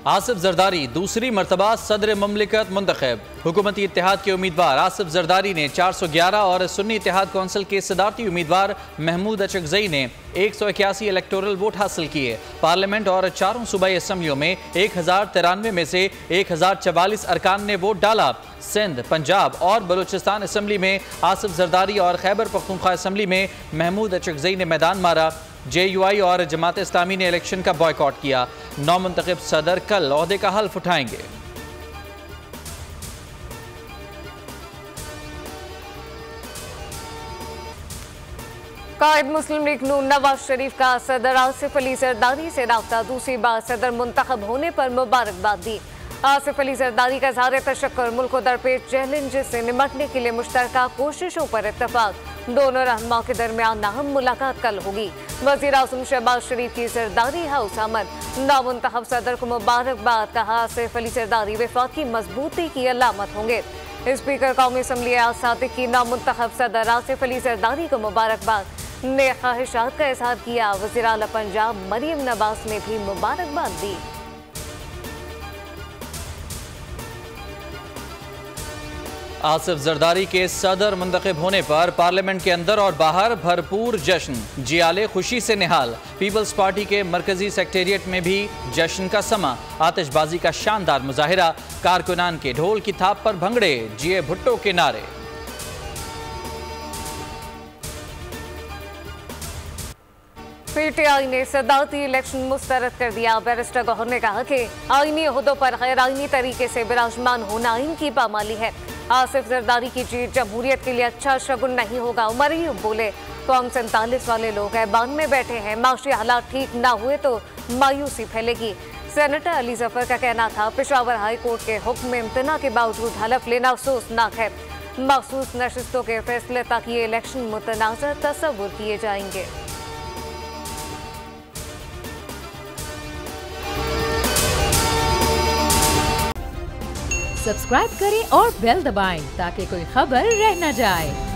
आसिफ जरदारी दूसरी मरतबा सदर ममलिकत मुंतखब। हुकूमती इत्तेहाद के उम्मीदवार आसिफ जरदारी ने 411 और सुन्नी इत्तेहाद कौंसिल के सदारती उम्मीदवार महमूद अचकजई ने 181 इलेक्टोरल वोट हासिल किए। पार्लियामेंट और चारों सूबाई असम्बलियों में 1093 में से 1044 अरकान ने वोट डाला। सिंध, पंजाब और बलूचिस्तान असम्बली में आसिफ जरदारी और खैबर पख्तूनख्वा असम्बली में महमूद अचकजई ने मैदान मारा। JUI और जमात इस्लामी ने इलेक्शन का बॉयकॉट किया। नौमुंतखब सदर कल ओहदे का हल्फ उठाएंगे। कायद मुस्लिम लीग नून नवाज शरीफ का सदर आसिफ अली जरदारी से राब्ता, दूसरी बार सदर मुंतखब होने पर मुबारकबाद दी। आसिफ अली जरदारी का इज़हार तशक्कुर, मुल्क को दरपेश चैलेंज से निमटने के लिए मुश्तरका कोशिशों पर इत्तफाक। दोनों रहनुमाओं के दरमियान अहम मुलाकात कल होगी। वज़ीर आज़म शहबाज शरीफ की जरदारी हाउस आमद, नामुंतखब सदर को मुबारकबाद। कहा आसिफ अली जरदारी वफाक की मजबूती की अलामत होंगे। स्पीकर कौमी असम्बली सादिक की नामुंतखब सदर आसिफ अली जरदारी को मुबारकबाद ने ख्वाहिशात का इजहार किया। वज़ीर आला पंजाब मरियम नवाज ने भी मुबारकबाद दी। आसिफ जरदारी के सदर मुंतखब होने पर पार्लियामेंट के अंदर और बाहर भरपूर जश्न, जियाले खुशी से निहाल। पीपल्स पार्टी के मरकजी सेक्रेटेरिएट में भी जश्न का समा, आतिशबाजी का शानदार मुजाहिरा, कारकुनान के ढोल की थाप पर भंगड़े, जिए भुट्टो के नारे। PTI ने सदारती इलेक्शन मुस्तरद कर दिया। बैरिस्टर गौहर ने कहा कि आईनी ओहदों पर गैर आईनी तरीके से विराजमान होना आइन की पामाली है। आसिफ जरदारी की जीत जमहूरियत के लिए अच्छा शगुन नहीं होगा। उमर अयूब बोले, कौम 47 वाले लोग ऐबान में बैठे हैं, माशी हालात ठीक ना हुए तो मायूसी फैलेगी। सेनेटर अली जफर का कहना था, पेशावर हाई कोर्ट के हुक्म में इम्तना के बावजूद हलफ लेना अफसोसनाक है। मखसूस नशिस्तों के फैसले तक ये इलेक्शन मुतनाज़ तस्वुर किए जाएंगे। सब्सक्राइब करें और बेल दबाएं ताकि कोई खबर रह न जाए।